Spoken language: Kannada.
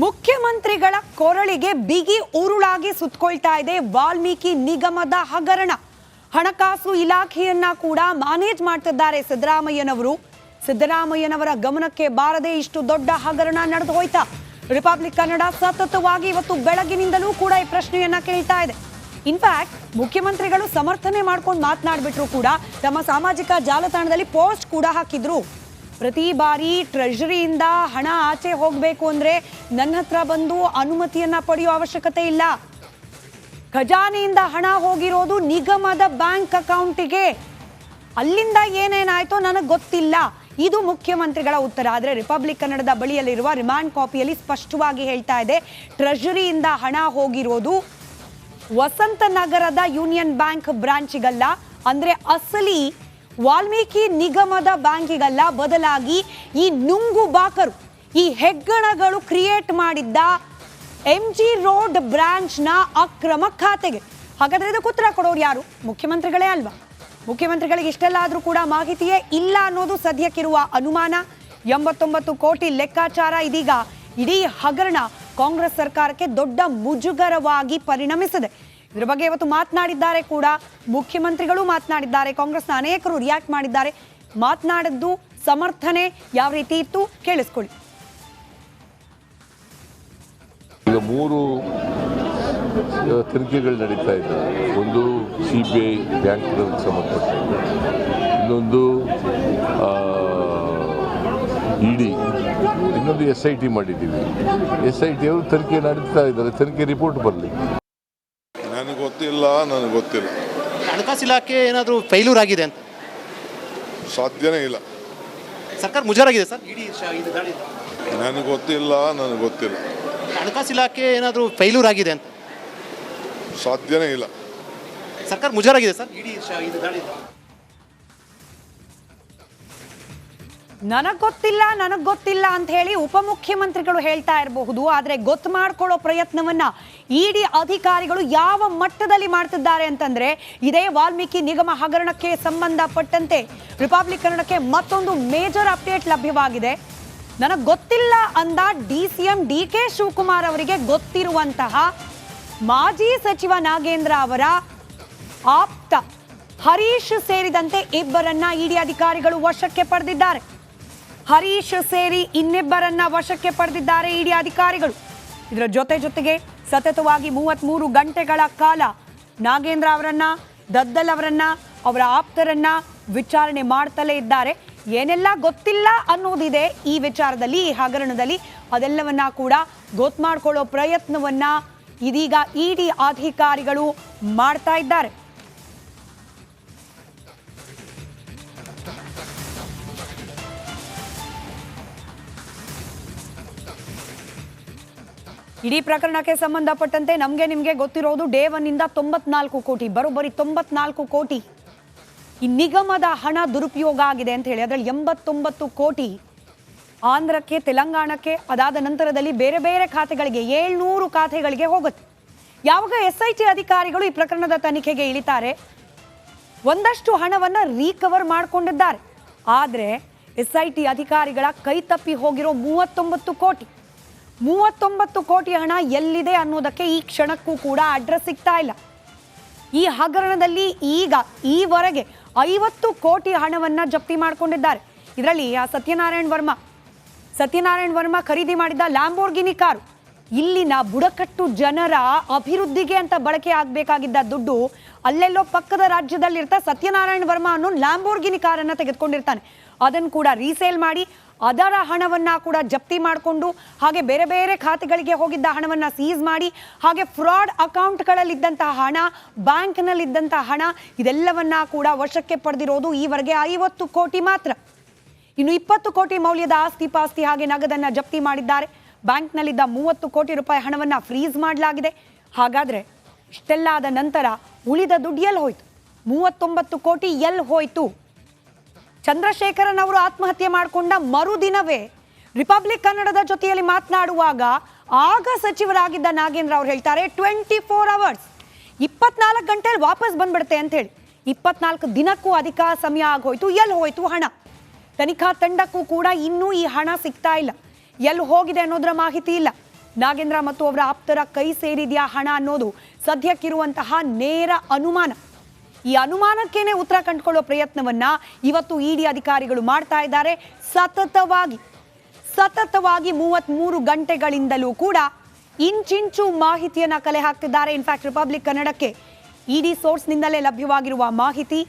ಮುಖ್ಯಮಂತ್ರಿಗಳ ಕೊರಳಿಗೆ ಬಿಗಿ ಉರುಳಾಗಿ ಸುತ್ತಕೊಳ್ತಾ ಇದೆ ವಾಲ್ಮೀಕಿ ನಿಗಮದ ಹಗರಣ. ಹಣಕಾಸು ಇಲಾಖೆಯನ್ನ ಕೂಡ ಮ್ಯಾನೇಜ್ ಮಾಡ್ತಿದ್ದಾರೆ ಸಿದ್ದರಾಮಯ್ಯನವರು. ಸಿದ್ದರಾಮಯ್ಯನವರ ಗಮನಕ್ಕೆ ಬಾರದೆ ಇಷ್ಟು ದೊಡ್ಡ ಹಗರಣ ನಡೆದು ಹೋಯ್ತಾ? ರಿಪಬ್ಲಿಕ್ ಕನ್ನಡ ಸತತವಾಗಿ ಇವತ್ತು ಬೆಳಗಿನಿಂದಲೂ ಕೂಡ ಈ ಪ್ರಶ್ನೆಯನ್ನ ಕೇಳ್ತಾ ಇದೆ. ಇನ್ಫ್ಯಾಕ್ಟ್ ಮುಖ್ಯಮಂತ್ರಿಗಳು ಸಮರ್ಥನೆ ಮಾಡ್ಕೊಂಡು ಮಾತನಾಡ್ಬಿಟ್ರು ಕೂಡ ತಮ್ಮ ಸಾಮಾಜಿಕ ಜಾಲತಾಣದಲ್ಲಿ ಪೋಸ್ಟ್ ಕೂಡ ಹಾಕಿದ್ರು. ಪ್ರತಿ ಬಾರಿ ಟ್ರೆಜರಿಯಿಂದ ಹಣ ಆಚೆ ಹೋಗಬೇಕು ಅಂದ್ರೆ ನನ್ನ ಹತ್ರ ಬಂದು ಅನುಮತಿಯನ್ನ ಪಡೆಯೋ ಅವಶ್ಯಕತೆ ಇಲ್ಲ. ಖಜಾನೆಯಿಂದ ಹಣ ಹೋಗಿರೋದು ನಿಗಮದ ಬ್ಯಾಂಕ್ ಅಕೌಂಟಿಗೆ. ಅಲ್ಲಿಂದ ಏನೇನಾಯ್ತೋ ನನಗೆ ಗೊತ್ತಿಲ್ಲ. ಇದು ಮುಖ್ಯಮಂತ್ರಿಗಳ ಉತ್ತರ. ಆದರೆ ರಿಪಬ್ಲಿಕ್ ಕನ್ನಡದ ಬಳಿಯಲ್ಲಿರುವ ರಿಮಾಂಡ್ ಕಾಪಿಯಲ್ಲಿ ಸ್ಪಷ್ಟವಾಗಿ ಹೇಳ್ತಾ ಇದೆ, ಟ್ರೆಜರಿಯಿಂದ ಹಣ ಹೋಗಿರೋದು ವಸಂತ ನಗರದ ಯೂನಿಯನ್ ಬ್ಯಾಂಕ್ ಬ್ರಾಂಚಿಗಲ್ಲ, ಅಂದ್ರೆ ಅಸಲಿ ವಾಲ್ಮೀಕಿ ನಿಗಮದ ಬ್ಯಾಂಕಿಗಲ್ಲ, ಬದಲಾಗಿ ಈ ನುಂಗು ಬಾಕರು, ಈ ಹೆಗ್ಗಣಗಳು ಕ್ರಿಯೇಟ್ ಮಾಡಿದ್ದ MG ರೋಡ್ ಬ್ರಾಂಚ್ನ ಅಕ್ರಮ ಖಾತೆಗೆ. ಹಾಗಾದ್ರೆ ಇದಕ್ಕೆ ಉತ್ತರ ಕೊಡೋರು ಯಾರು? ಮುಖ್ಯಮಂತ್ರಿಗಳೇ ಅಲ್ವಾ? ಮುಖ್ಯಮಂತ್ರಿಗಳಿಗೆ ಇಷ್ಟೆಲ್ಲ ಆದರೂ ಕೂಡ ಮಾಹಿತಿಯೇ ಇಲ್ಲ ಅನ್ನೋದು ಸದ್ಯಕ್ಕಿರುವ ಅನುಮಾನ. 89 ಕೋಟಿ ಲೆಕ್ಕಾಚಾರ. ಇದೀಗ ಇಡೀ ಹಗರಣ ಕಾಂಗ್ರೆಸ್ ಸರ್ಕಾರಕ್ಕೆ ದೊಡ್ಡ ಮುಜುಗರವಾಗಿ ಪರಿಣಮಿಸಿದೆ. ಇದ್ರ ಬಗ್ಗೆ ಇವತ್ತು ಮಾತನಾಡಿದ್ದಾರೆ ಕೂಡ ಮುಖ್ಯಮಂತ್ರಿಗಳು, ಮಾತನಾಡಿದ್ದಾರೆ. ಕಾಂಗ್ರೆಸ್ನ ಅನೇಕರು ರಿಯಾಕ್ಟ್ ಮಾಡಿದ್ದಾರೆ. ಮಾತನಾಡಿದ್ದು ಸಮರ್ಥನೆ ಯಾವ ರೀತಿ ಇತ್ತು ಕೇಳಿಸ್ಕೊಳ್ಳಿ. ಈಗ 3 ತನಿಖೆಗಳು ನಡೀತಾ ಇದ್ದಾವೆ. ಒಂದು CBI ಬ್ಯಾಂಕ್ಗಳಿಗೆ ಸಂಬಂಧಪಟ್ಟಂತೆ, ಇನ್ನೊಂದು ED, ಇನ್ನೊಂದು SIT ಮಾಡಿದ್ದೀವಿ. SIT ಅವರು ತನಿಖೆ ನಡೀತಾ ಇದ್ದಾರೆ. ತನಿಖೆ ರಿಪೋರ್ಟ್ ಬರಲಿ. ನನಗೆ ಗೊತ್ತಿಲ್ಲ. ಹಣಕಾಸು ಇಲಾಖೆ ಏನಾದರೂ ಫೈಲೂರ್ ಆಗಿದೆ ಅಂತ? ಸಾಧ್ಯನೇ ಇಲ್ಲ. ಸರ್ಕಾರ ಮುಜರಾಗಿದೆ ಸರ್ ಇಡೀ ಇದು ದಾಳಿ. ನನಗೆ ಗೊತ್ತಿಲ್ಲ. ಹಣಕಾಸು ಇಲಾಖೆ ಏನಾದರೂ ಫೈಲೂರ್ ಆಗಿದೆ ಅಂತ? ಸಾಧ್ಯನೇ ಇಲ್ಲ. ಸರ್ಕಾರ ಮುಜರಾಗಿದೆ ಸರ್ ಇಡೀ ಇದು ದಾಳಿ. ನನಗೆ ಗೊತ್ತಿಲ್ಲ ಅಂತ ಹೇಳಿ ಉಪಮುಖ್ಯಮಂತ್ರಿಗಳು ಹೇಳ್ತಾ ಇರಬಹುದು. ಆದರೆ ಗೊತ್ತು ಮಾಡ್ಕೊಳ್ಳೋ ಪ್ರಯತ್ನವನ್ನ ED ಅಧಿಕಾರಿಗಳು ಯಾವ ಮಟ್ಟದಲ್ಲಿ ಮಾಡ್ತಿದ್ದಾರೆ ಅಂತಂದ್ರೆ, ಇದೇ ವಾಲ್ಮೀಕಿ ನಿಗಮ ಹಗರಣಕ್ಕೆ ಸಂಬಂಧಪಟ್ಟಂತೆ ರಿಪಬ್ಲಿಕ್ ಕನ್ನಡಕ್ಕೆ ಮತ್ತೊಂದು ಮೇಜರ್ ಅಪ್ಡೇಟ್ ಲಭ್ಯವಾಗಿದೆ. ನನಗೆ ಗೊತ್ತಿಲ್ಲ ಅಂದ DCM DK ಶಿವಕುಮಾರ್ ಅವರಿಗೆ ಗೊತ್ತಿರುವಂತಹ ಮಾಜಿ ಸಚಿವ ನಾಗೇಂದ್ರ ಅವರ ಆಪ್ತ ಹರೀಶ್ ಸೇರಿದಂತೆ ಇಬ್ಬರನ್ನ ED ಅಧಿಕಾರಿಗಳು ವಶಕ್ಕೆ ಪಡೆದಿದ್ದಾರೆ. ಹರೀಶ್ ಸೇರಿ ಇನ್ನಿಬ್ಬರನ್ನ ವಶಕ್ಕೆ ಪಡೆದಿದ್ದಾರೆ ED ಅಧಿಕಾರಿಗಳು. ಇದರ ಜೊತೆಗೆ ಸತತವಾಗಿ 33 ಗಂಟೆಗಳ ಕಾಲ ನಾಗೇಂದ್ರ ಅವರನ್ನ, ದದ್ದಲ್ ಅವರನ್ನ, ಅವರ ಆಪ್ತರನ್ನ ವಿಚಾರಣೆ ಮಾಡ್ತಲೇ ಇದ್ದಾರೆ. ಏನೆಲ್ಲ ಗೊತ್ತಿಲ್ಲ ಅನ್ನೋದಿದೆ ಈ ವಿಚಾರದಲ್ಲಿ, ಈ ಹಗರಣದಲ್ಲಿ, ಅದೆಲ್ಲವನ್ನ ಕೂಡ ಗೊತ್ತು ಮಾಡ್ಕೊಳ್ಳೋ ಪ್ರಯತ್ನವನ್ನ ಇದೀಗ ED ಅಧಿಕಾರಿಗಳು ಮಾಡ್ತಾ ಇದ್ದಾರೆ. ಇಡೀ ಪ್ರಕರಣಕ್ಕೆ ಸಂಬಂಧಪಟ್ಟಂತೆ ನಿಮಗೆ ಗೊತ್ತಿರೋದು ಡೇ 1 ಇಂದ 94 ಕೋಟಿ, ಬರೋಬ್ಬರಿ 94 ಕೋಟಿ ಈ ನಿಗಮದ ಹಣ ದುರುಪಯೋಗ ಆಗಿದೆ ಅಂತ ಹೇಳಿ. ಅದರಲ್ಲಿ 89 ಕೋಟಿ ಆಂಧ್ರಕ್ಕೆ, ತೆಲಂಗಾಣಕ್ಕೆ, ಅದಾದ ನಂತರದಲ್ಲಿ ಬೇರೆ ಬೇರೆ ಖಾತೆಗಳಿಗೆ, 700 ಖಾತೆಗಳಿಗೆ ಹೋಗುತ್ತೆ. ಯಾವಾಗ SIT ಅಧಿಕಾರಿಗಳು ಈ ಪ್ರಕರಣದ ತನಿಖೆಗೆ ಇಳಿತಾರೆ, ಒಂದಷ್ಟು ಹಣವನ್ನ ರೀಕವರ್ ಮಾಡಿಕೊಂಡಿದ್ದಾರೆ. ಆದರೆ SIT ಅಧಿಕಾರಿಗಳ ಕೈ ತಪ್ಪಿ ಹೋಗಿರೋ 39 ಕೋಟಿ ಹಣ ಎಲ್ಲಿದೆ ಅನ್ನೋದಕ್ಕೆ ಈ ಕ್ಷಣಕ್ಕೂ ಕೂಡ ಅಡ್ರೆಸ್ ಸಿಗ್ತಾ ಇಲ್ಲ. ಈ ಹಗರಣದಲ್ಲಿ ಈಗ ಈವರೆಗೆ 50 ಕೋಟಿ ಹಣವನ್ನ ಜಪ್ತಿ ಮಾಡಿಕೊಂಡಿದ್ದಾರೆ. ಇದರಲ್ಲಿ ಸತ್ಯನಾರಾಯಣ್ ವರ್ಮ ಖರೀದಿ ಮಾಡಿದ ಲ್ಯಾಂಬೋರ್ಗಿನಿ ಕಾರು, ಇಲ್ಲಿನ ಬುಡಕಟ್ಟು ಜನರ ಅಭಿವೃದ್ಧಿಗೆ ಅಂತ ಬಳಕೆ ಆಗಬೇಕಾಗಿದ್ದ ದುಡ್ಡು ಅಲ್ಲೆಲ್ಲೋ ಪಕ್ಕದ ರಾಜ್ಯದಲ್ಲಿರ್ತಾ ಸತ್ಯನಾರಾಯಣ್ ವರ್ಮ ಅನ್ನೋ ಲ್ಯಾಂಬೋರ್ಗಿನಿ ಕಾರನ್ನು ತೆಗೆದುಕೊಂಡಿರ್ತಾನೆ. ಅದನ್ನು ಕೂಡ ರೀಸೇಲ್ ಮಾಡಿ ಅದರ ಹಣವನ್ನ ಕೂಡ ಜಪ್ತಿ ಮಾಡಿಕೊಂಡು, ಹಾಗೆ ಬೇರೆ ಬೇರೆ ಖಾತೆಗಳಿಗೆ ಹೋಗಿದ್ದ ಹಣವನ್ನ ಸೀಸ್ ಮಾಡಿ, ಹಾಗೆ ಫ್ರಾಡ್ ಅಕೌಂಟ್ಗಳಲ್ಲಿದ್ದಂತಹ ಹಣ, ಬ್ಯಾಂಕ್ನಲ್ಲಿದ್ದಂತಹ ಹಣ, ಇದೆಲ್ಲವನ್ನ ಕೂಡ ವಶಕ್ಕೆ ಪಡೆದಿರೋದು ಈವರೆಗೆ 50 ಕೋಟಿ ಮಾತ್ರ. ಇನ್ನು 20 ಕೋಟಿ ಮೌಲ್ಯದ ಆಸ್ತಿ ಪಾಸ್ತಿ ಹಾಗೆ ನಗದನ್ನ ಜಪ್ತಿ ಮಾಡಿದ್ದಾರೆ. ಬ್ಯಾಂಕ್ನಲ್ಲಿದ್ದ 30 ಕೋಟಿ ರೂಪಾಯಿ ಹಣವನ್ನ ಫ್ರೀಸ್ ಮಾಡಲಾಗಿದೆ. ಹಾಗಾದ್ರೆ ಇಷ್ಟೆಲ್ಲ ಆದ ನಂತರ ಉಳಿದ ದುಡ್ಡು ಎಲ್ಲಿ ಹೋಯ್ತು? 39 ಕೋಟಿ ಎಲ್ಲಿ ಹೋಯ್ತು? ಚಂದ್ರಶೇಖರನ್ ಅವರು ಆತ್ಮಹತ್ಯೆ ಮಾಡಿಕೊಂಡ ಮರುದಿನವೇ ರಿಪಬ್ಲಿಕ್ ಕನ್ನಡದ ಜೊತೆಯಲ್ಲಿ ಮಾತನಾಡುವಾಗ ಆಗ ಸಚಿವರಾಗಿದ್ದ ನಾಗೇಂದ್ರ ಅವರು ಹೇಳ್ತಾರೆ 24 ಅವರ್ಸ್, 24 ಗಂಟೆಯಲ್ಲಿ ವಾಪಸ್ ಬಂದ್ಬಿಡುತ್ತೆ ಅಂತ ಹೇಳಿ. 24 ದಿನಕ್ಕೂ ಅಧಿಕ ಸಮಯ ಆಗೋಯ್ತು. ಎಲ್ಲಿ ಹೋಯ್ತು ಹಣ? ತನಿಖಾ ತಂಡಕ್ಕೂ ಕೂಡ ಇನ್ನೂ ಈ ಹಣ ಸಿಗ್ತಾ ಇಲ್ಲ. ಎಲ್ಲಿ ಹೋಗಿದೆ ಅನ್ನೋದರ ಮಾಹಿತಿ ಇಲ್ಲ. ನಾಗೇಂದ್ರ ಮತ್ತು ಅವರ ಆಪ್ತರ ಕೈ ಸೇರಿದೆಯಾ ಹಣ ಅನ್ನೋದು ಸದ್ಯಕ್ಕಿರುವಂತಹ ನೇರ ಅನುಮಾನ. ಈ ಅನುಮಾನಕ್ಕೇನೆ ಉತ್ತರ ಕಂಡುಕೊಳ್ಳೋ ಪ್ರಯತ್ನವನ್ನ ಇವತ್ತು ಇಡಿ ಅಧಿಕಾರಿಗಳು ಮಾಡ್ತಾ ಇದ್ದಾರೆ. ಸತತವಾಗಿ 33 ಗಂಟೆಗಳಿಂದಲೂ ಕೂಡ ಇಂಚಿಂಚು ಮಾಹಿತಿಯನ್ನ ಕಲೆ ಹಾಕ್ತಿದ್ದಾರೆ. ಇನ್ಫ್ಯಾಕ್ಟ್ ರಿಪಬ್ಲಿಕ್ ಕನ್ನಡಕ್ಕೆ ಇಡಿ ಸೋರ್ಸ್ನಿಂದಲೇ ಲಭ್ಯವಾಗಿರುವ ಮಾಹಿತಿ